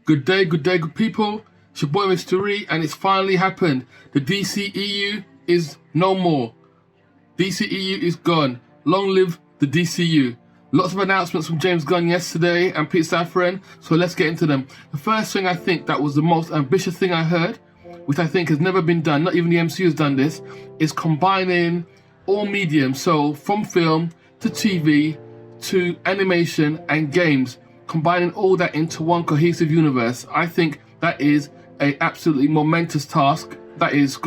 Good day, good people. It's your boy Mr. Ree, and it's finally happened. The DCEU is no more. DCEU is gone. Long live the DCU. Lots of announcements from James Gunn yesterday and Pete Safran, so let's get into them. The first thing I think that was the most ambitious thing I heard, which I think has never been done, not even the MCU has done this, is combining all mediums, so from film to TV to animation and games, combining all that into one cohesive universe. I think that is a absolutely momentous task that's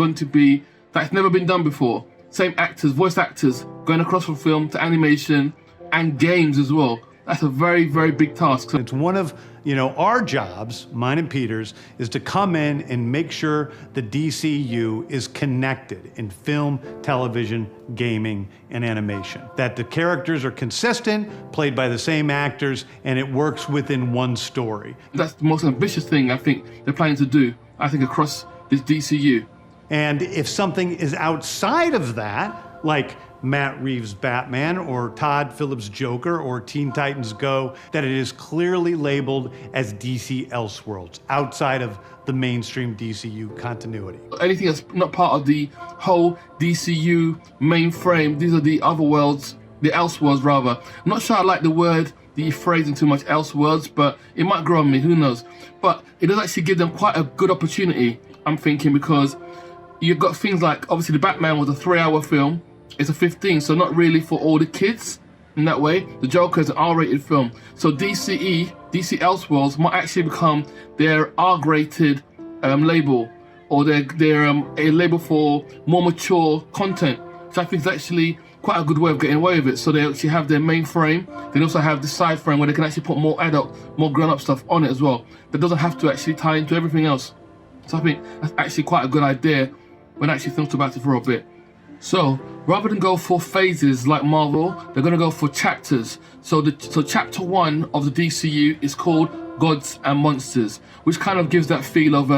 never been done before. Same actors, voice actors, going across from film to animation and games as well. That's a very, very big task. It's one of, our jobs, mine and Peter's, is to come in and make sure the DCU is connected in film, television, gaming, and animation. That the characters are consistent, played by the same actors, and it works within one story. That's the most ambitious thing I think they're planning to do, I think, across this DCU. And if something is outside of that, like Matt Reeves' Batman or Todd Phillips' Joker or Teen Titans Go, that it is clearly labeled as DC Elseworlds, outside of the mainstream DCU continuity. Anything that's not part of the whole DCU mainframe, these are the other worlds, the Elseworlds rather. I'm not sure I like the phrasing too much, Elseworlds, but it might grow on me, who knows. But it does actually give them quite a good opportunity, I'm thinking, because you've got things like, obviously the Batman was a 3-hour film, it's a 15, so not really for all the kids in that way. The Joker is an R-rated film. So DC Elseworlds might actually become their R-rated label, or their a label for more mature content. So I think it's actually quite a good way of getting away with it. So they actually have their main frame, they also have the side frame where they can actually put more adult, more grown-up stuff on it as well. That doesn't have to actually tie into everything else. So I think that's actually quite a good idea when I actually thought about it for a bit. So rather than go for phases like Marvel, they're going to go for chapters. So chapter 1 of the DCU is called Gods and Monsters, which kind of gives that feel of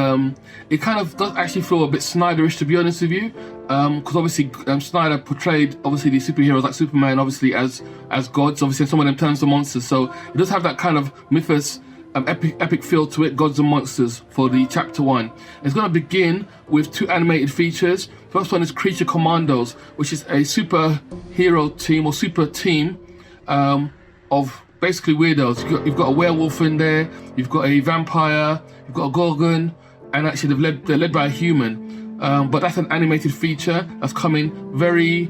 it kind of does actually feel a bit Snyderish, to be honest with you, because obviously Snyder portrayed obviously these superheroes like Superman obviously as gods, obviously some of them turns to monsters, so it does have that kind of mythos, epic feel to it, Gods and Monsters, for the chapter 1. It's going to begin with 2 animated features. First one is Creature Commandos, which is a superhero team or super team of basically weirdos. You've got a werewolf in there, you've got a vampire, you've got a gorgon, and actually they're led by a human. But that's an animated feature that's coming very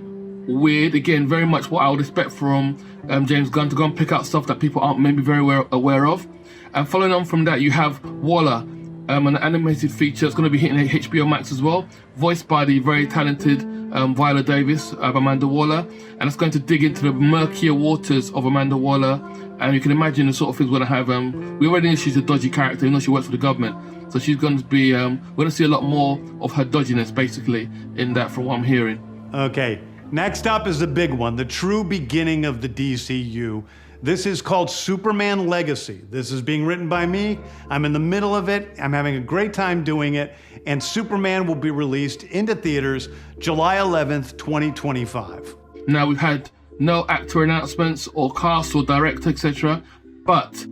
weird. Again, very much what I would expect from James Gunn, to go and pick out stuff that people aren't maybe very aware of. And following on from that, you have Waller, an animated feature. It's going to be hitting HBO Max as well, voiced by the very talented Viola Davis of Amanda Waller, and it's going to dig into the murkier waters of Amanda Waller. And you can imagine the sort of things we're going to have. We already know she's a dodgy character, even though she works for the government. So she's going to be, we're going to see a lot more of her dodginess, basically, in that, from what I'm hearing. Okay, next up is the big one, the true beginning of the DCU. This is called Superman Legacy. This is being written by me. I'm in the middle of it. I'm having a great time doing it. And Superman will be released into theaters July 11th, 2025. Now, we've had no actor announcements or cast or director, etc. But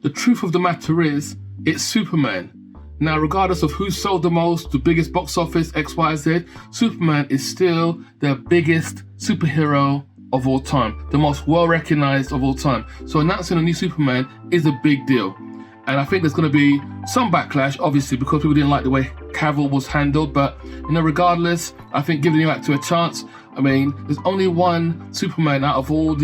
the truth of the matter is, it's Superman. Now, regardless of who sold the most, the biggest box office, X, Y, Z, Superman is still the biggest superhero of all time, the most well-recognized of all time. So announcing a new Superman is a big deal. And I think there's going to be some backlash, obviously, because people didn't like the way Cavill was handled. But, regardless, I think giving the new actor a chance. I mean, there's only one Superman out of all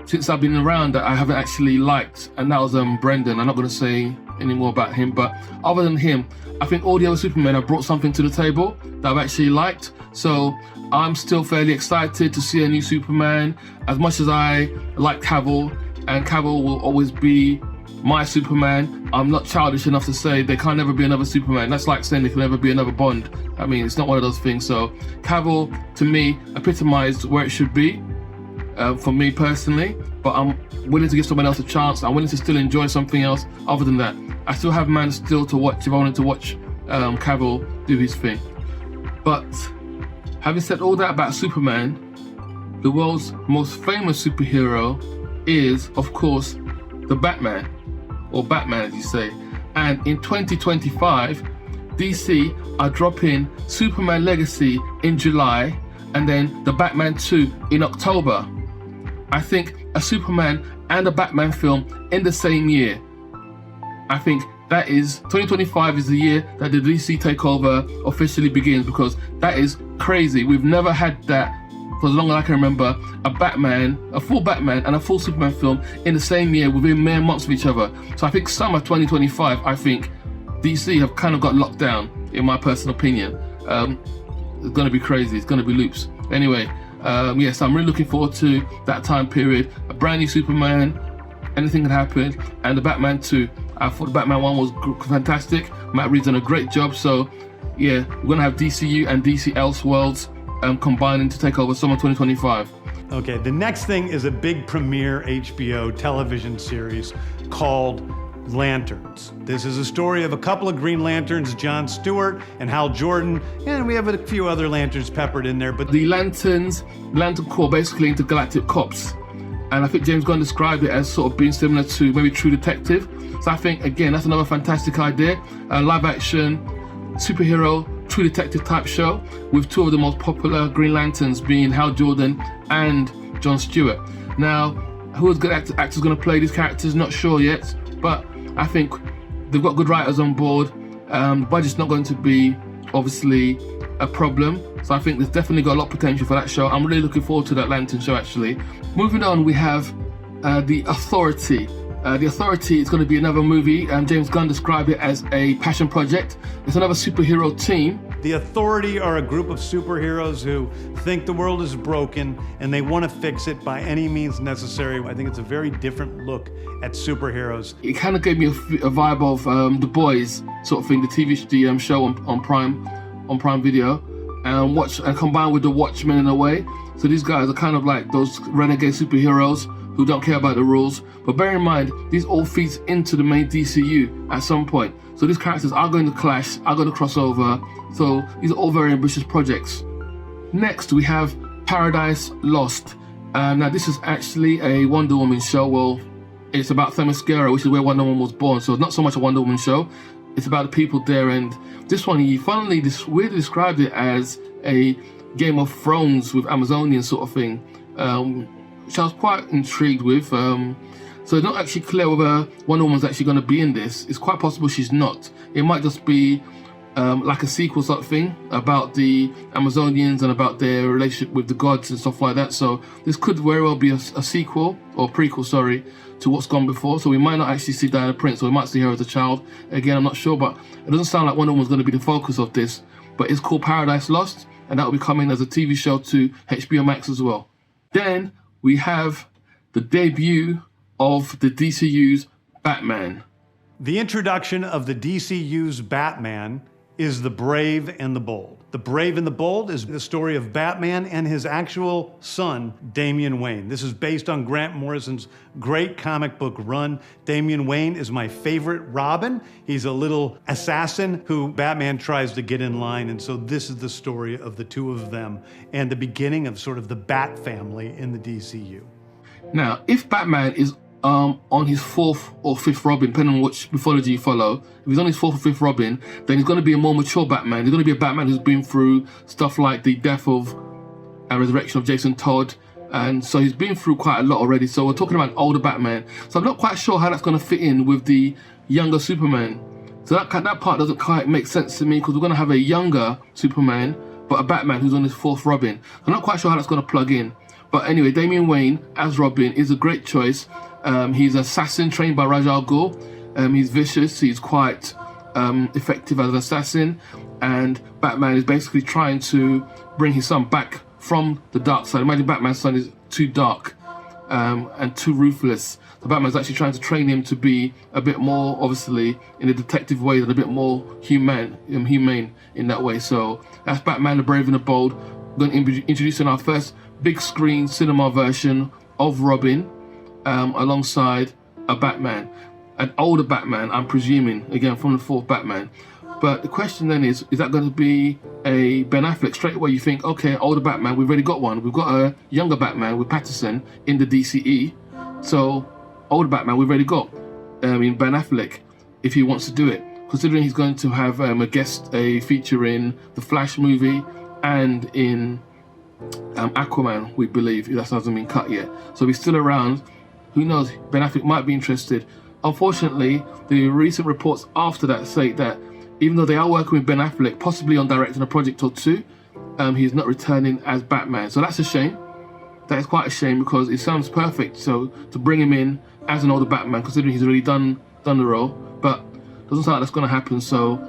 since I've been around that I haven't actually liked, and that was Brendan. I'm not going to say any more about him, but other than him, I think all the other Supermen have brought something to the table that I've actually liked. So I'm still fairly excited to see a new Superman. As much as I like Cavill, and Cavill will always be my Superman, I'm not childish enough to say there can't never be another Superman. That's like saying there can never be another Bond. I mean, it's not one of those things. So Cavill, to me, epitomized where it should be, for me personally, but I'm willing to give someone else a chance. I'm willing to still enjoy something else other than that. I still have Man still to watch if I wanted to watch Cavill do his thing. But having said all that about Superman, the world's most famous superhero is, of course, the Batman, or Batman as you say. And in 2025, DC are dropping Superman Legacy in July and then the Batman 2 in October. I think a Superman and a Batman film in the same year. I think that is 2025 is the year that the DC takeover officially begins, because that is crazy. We've never had that for as long as I can remember, a full Batman and a full Superman film in the same year within mere months of each other. So I think summer 2025, I think DC have kind of got locked down, in my personal opinion. It's going to be crazy. It's going to be loops. Anyway, yes, I'm really looking forward to that time period. A brand new Superman, anything can happen, and the Batman 2. I thought the Batman 1 was fantastic. Matt Reeves done a great job. So yeah, we're going to have DCU and DC Elseworlds combining to take over summer 2025. Okay, the next thing is a big premiere HBO television series called Lanterns. This is a story of a couple of Green Lanterns, John Stewart and Hal Jordan, and we have a few other Lanterns peppered in there. But the Lantern Corps, basically intergalactic cops. And I think James Gunn described it as sort of being similar to maybe True Detective. So I think, again, that's another fantastic idea. A live action, superhero, True Detective type show with two of the most popular Green Lanterns being Hal Jordan and John Stewart. Now, who is good actors going to play these characters? Not sure yet, but I think they've got good writers on board. The budget's not going to be, obviously, a problem. So I think there's definitely got a lot of potential for that show. I'm really looking forward to that Lantern show, actually. Moving on, we have The Authority. The Authority is going to be another movie. James Gunn described it as a passion project. It's another superhero team. The Authority are a group of superheroes who think the world is broken and they want to fix it by any means necessary. I think it's a very different look at superheroes. It kind of gave me a vibe of The Boys sort of thing, the TV show on Prime Video, and combined with The Watchmen in a way. So these guys are kind of like those renegade superheroes who don't care about the rules. But bear in mind, these all feeds into the main DCU at some point. So these characters are going to clash, are going to cross over. So these are all very ambitious projects. Next, we have Paradise Lost. Now this is actually a Wonder Woman show. Well, it's about Themyscira, which is where Wonder Woman was born. So it's not so much a Wonder Woman show. It's about the people there. And this one, he funnily weirdly described it as a Game of Thrones with Amazonian sort of thing, which I was quite intrigued with. So it's not actually clear whether Wonder Woman's actually going to be in this. It's quite possible she's not. It might just be like a sequel sort of thing about the Amazonians and about their relationship with the gods and stuff like that. So this could very well be a sequel, or prequel, sorry, to what's gone before. So we might not actually see Diana Prince, or we might see her as a child. Again, I'm not sure, but it doesn't sound like Wonder Woman's going to be the focus of this. But it's called Paradise Lost, and that will be coming as a TV show to HBO Max as well. Then we have the debut of the DCU's Batman. The introduction of the DCU's Batman is The Brave and the Bold. The Brave and the Bold is the story of Batman and his actual son, Damian Wayne. This is based on Grant Morrison's great comic book run. Damian Wayne is my favorite Robin. He's a little assassin who Batman tries to get in line, and so this is the story of the two of them and the beginning of sort of the Bat family in the DCU. Now, if Batman is on his fourth or fifth Robin, depending on which mythology you follow, if he's on his fourth or fifth Robin, then he's going to be a more mature Batman. He's going to be a Batman who's been through stuff like the death of and resurrection of Jason Todd, and so he's been through quite a lot already. So we're talking about an older Batman. So I'm not quite sure how that's going to fit in with the younger Superman. So that part doesn't quite make sense to me, because we're going to have a younger Superman, but a Batman who's on his fourth Robin. I'm not quite sure how that's going to plug in. But anyway, Damian Wayne as Robin is a great choice. He's an assassin trained by Ra's al Ghul. He's vicious, he's quite effective as an assassin, and Batman is basically trying to bring his son back from the dark side. Imagine Batman's son is too dark and too ruthless. So Batman's actually trying to train him to be a bit more, obviously, in a detective way, and a bit more humane in that way. So that's Batman, the Brave and the Bold. We're going to be introducing our first big screen cinema version of Robin, alongside a Batman, an older Batman, I'm presuming, again from the fourth Batman. But the question then is that going to be a Ben Affleck? Straight away you think, okay, older Batman, we've already got one. We've got a younger Batman with Pattinson in the DCE. So older Batman we've already got in Ben Affleck. if he wants to do it, considering he's going to have a feature in the Flash movie and in Aquaman, we believe. That hasn't been cut yet. So he's still around. Who knows? Ben Affleck might be interested. Unfortunately, the recent reports after that say that even though they are working with Ben Affleck, possibly on directing a project or two, he's not returning as Batman. So that's a shame. That is quite a shame because it sounds perfect. So to bring him in as an older Batman, considering he's already done the role, but doesn't sound like that's going to happen. So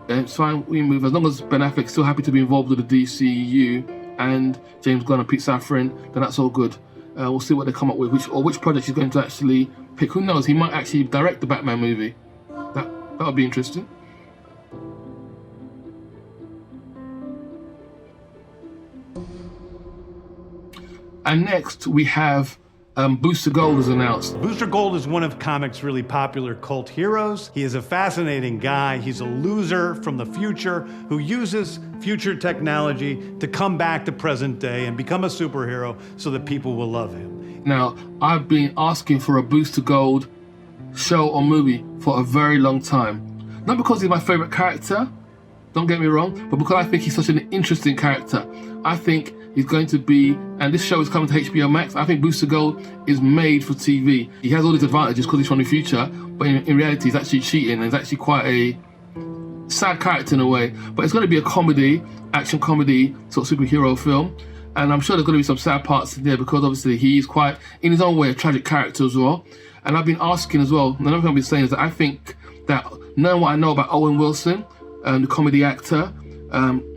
it's fine. We move as long as Ben Affleck's still happy to be involved with the DCEU and James Gunn and Pete Safran, then that's all good. We'll see what they come up with, which project he's going to actually pick. Who knows? He might actually direct the Batman movie. That would be interesting. And next we have Booster Gold is announced. Booster Gold is one of comics' really popular cult heroes. He is a fascinating guy. He's a loser from the future who uses future technology to come back to present day and become a superhero so that people will love him. Now, I've been asking for a Booster Gold show or movie for a very long time. Not because he's my favorite character, don't get me wrong, but because I think he's such an interesting character. I think he's going to be, and this show is coming to HBO Max, I think Booster Gold is made for TV. He has all these advantages because he's from the future, but in reality he's actually cheating and he's actually quite a sad character in a way. But it's going to be a comedy, action comedy, sort of superhero film. And I'm sure there's going to be some sad parts in there because obviously he's quite, in his own way, a tragic character as well. And I've been asking as well, another thing I've been saying is that I think that knowing what I know about Owen Wilson, the comedy actor,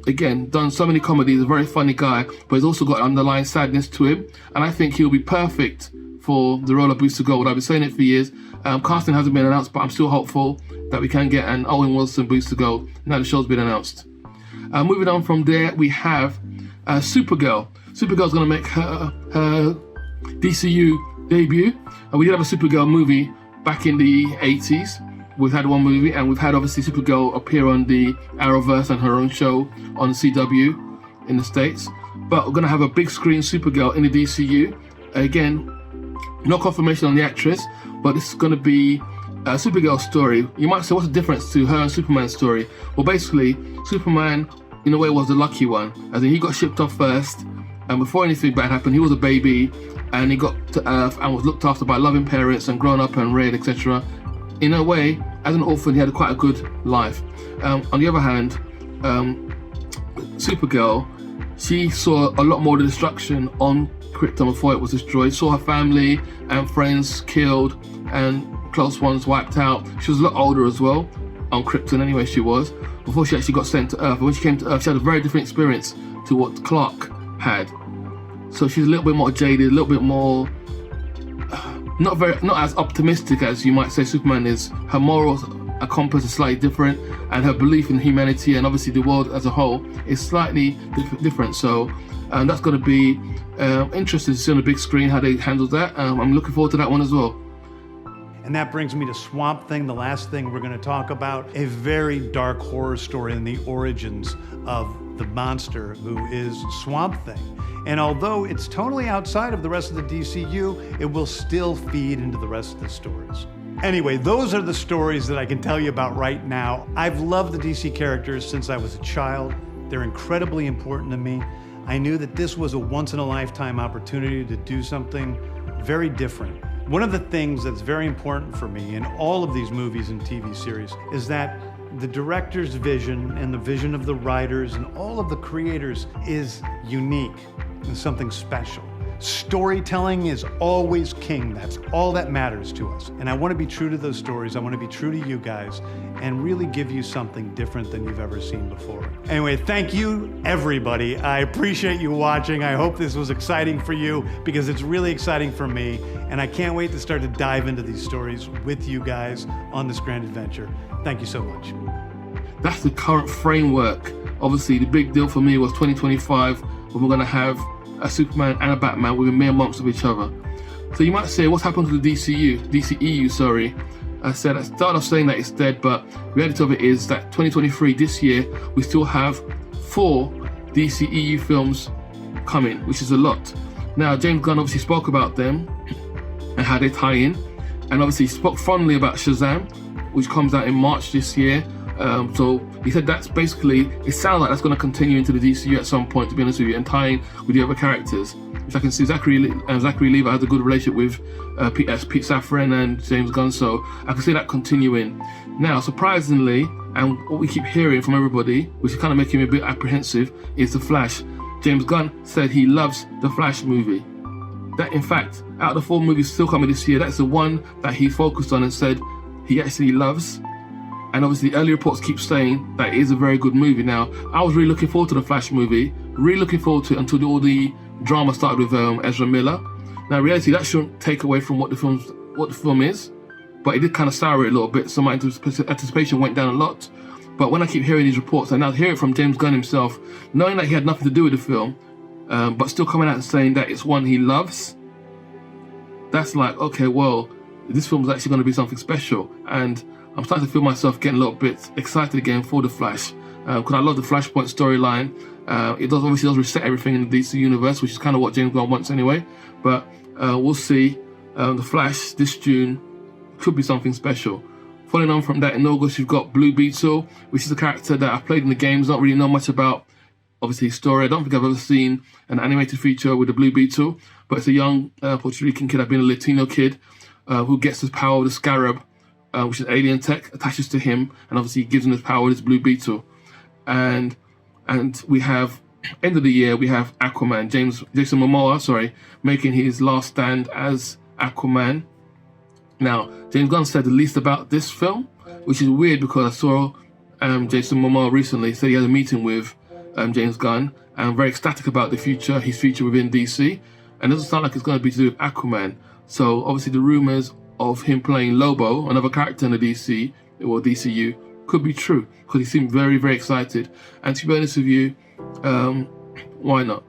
again, done so many comedies, a very funny guy, but he's also got underlying sadness to him. And I think he'll be perfect for the role of Booster Gold. I've been saying it for years. Casting hasn't been announced, but I'm still hopeful that we can get an Owen Wilson Booster Gold now the show's been announced. Moving on from there, we have Supergirl. Supergirl's going to make her DCU debut. We did have a Supergirl movie back in the 80s. We've had one movie, and we've had obviously Supergirl appear on the Arrowverse and her own show on CW in the States. But we're going to have a big screen Supergirl in the DCU. Again, no confirmation on the actress, but this is going to be a Supergirl story. You might say, what's the difference to her and Superman's story? Well, basically, Superman, in a way, was the lucky one. As in, he got shipped off first, and before anything bad happened, he was a baby, and he got to Earth and was looked after by loving parents and grown up and reared, etc. In a way, as an orphan, he had quite a good life. On the other hand, Supergirl, she saw a lot more of the destruction on Krypton before it was destroyed. Saw her family and friends killed and close ones wiped out. She was a lot older as well, on Krypton anyway she was, before she actually got sent to Earth. And when she came to Earth, she had a very different experience to what Clark had. So she's a little bit more jaded, a little bit more not as optimistic as you might say Superman is. Her morals, her compass is slightly different, and her belief in humanity and obviously the world as a whole is slightly different. So that's going to be interesting to see on the big screen how they handle that. I'm looking forward to that one as well. And that brings me to Swamp Thing, the last thing we're going to talk about. A very dark horror story in the origins of the monster who is Swamp Thing. And although it's totally outside of the rest of the DCU, it will still feed into the rest of the stories. Anyway, those are the stories that I can tell you about right now. I've loved the DC characters since I was a child. They're incredibly important to me. I knew that this was a once-in-a-lifetime opportunity to do something very different. One of the things that's very important for me in all of these movies and TV series is that the director's vision and the vision of the writers and all of the creators is unique and something special. Storytelling is always king. That's all that matters to us. And I want to be true to those stories. I want to be true to you guys and really give you something different than you've ever seen before. Anyway, thank you, everybody. I appreciate you watching. I hope this was exciting for you because it's really exciting for me. And I can't wait to start to dive into these stories with you guys on this grand adventure. Thank you so much. That's the current framework. Obviously, the big deal for me was 2025, when we're going to have a Superman and a Batman within mere months of each other. So you might say, what's happened to the DCEU, sorry. I started off saying that it's dead, but the reality of it is that 2023, this year, we still have 4 DCEU films coming, which is a lot. Now, James Gunn obviously spoke about them and how they tie in, and obviously spoke fondly about Shazam, which comes out in March this year. So he said that's basically, it sounds like that's going to continue into the DCU at some point, to be honest with you, and tying with the other characters, which I can see Zachary Levi has a good relationship with Pete Safran and James Gunn, so I can see that continuing. Now, surprisingly, and what we keep hearing from everybody, which is kind of making me a bit apprehensive, is The Flash. James Gunn said he loves The Flash movie. That, in fact, out of the 4 movies still coming this year, that's the one that he focused on and said he actually loves. And obviously, early reports keep saying that it is a very good movie. Now, I was really looking forward to the Flash movie, really looking forward to it until all the drama started with Ezra Miller. Now, in reality, that shouldn't take away from what the film is, but it did kind of sour it a little bit. So my anticipation went down a lot. But when I keep hearing these reports, and now hear it from James Gunn himself, knowing that he had nothing to do with the film, but still coming out and saying that it's one he loves, that's like, okay, well, this film is actually going to be something special. And I'm starting to feel myself getting a little bit excited again for The Flash, because I love the Flashpoint storyline. It obviously does reset everything in the DC universe, which is kind of what James Gunn wants anyway. But we'll see. The Flash this June could be something special. Following on from that, in August, you've got Blue Beetle, which is a character that I've played in the games, not really know much about, obviously, his story. I don't think I've ever seen an animated feature with the Blue Beetle, but it's a young Puerto Rican kid, I've been a Latino kid, who gets his power with the Scarab, which is alien tech, attaches to him, and obviously gives him his power with his Blue Beetle. And we have, end of the year, we have Aquaman, Jason Momoa, making his last stand as Aquaman. Now, James Gunn said the least about this film, which is weird because I saw Jason Momoa recently said he had a meeting with James Gunn, and very ecstatic about his future within DC, and it doesn't sound like it's going to be to do with Aquaman. So obviously the rumors of him playing Lobo, another character in the DC or DCU, could be true, because he seemed very, very excited. And to be honest with you, why not?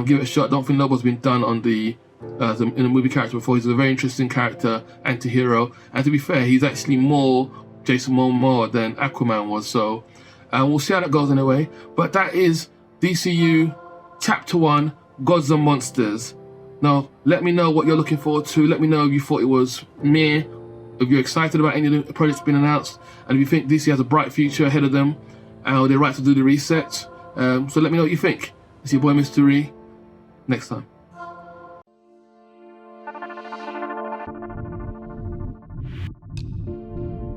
Give it a shot. Don't think Lobo's been done on in a movie character before. He's a very interesting character, anti-hero, and to be fair, he's actually more Jason Momoa than Aquaman was. So we'll see how that goes anyway. But that is DCU Chapter 1, Gods and Monsters. Now, let me know what you're looking forward to. Let me know if you thought it was meh, if you're excited about any of the projects being announced, and if you think DC has a bright future ahead of them, and they're right to do the reset. So let me know what you think. It's your boy Mystery. Next time.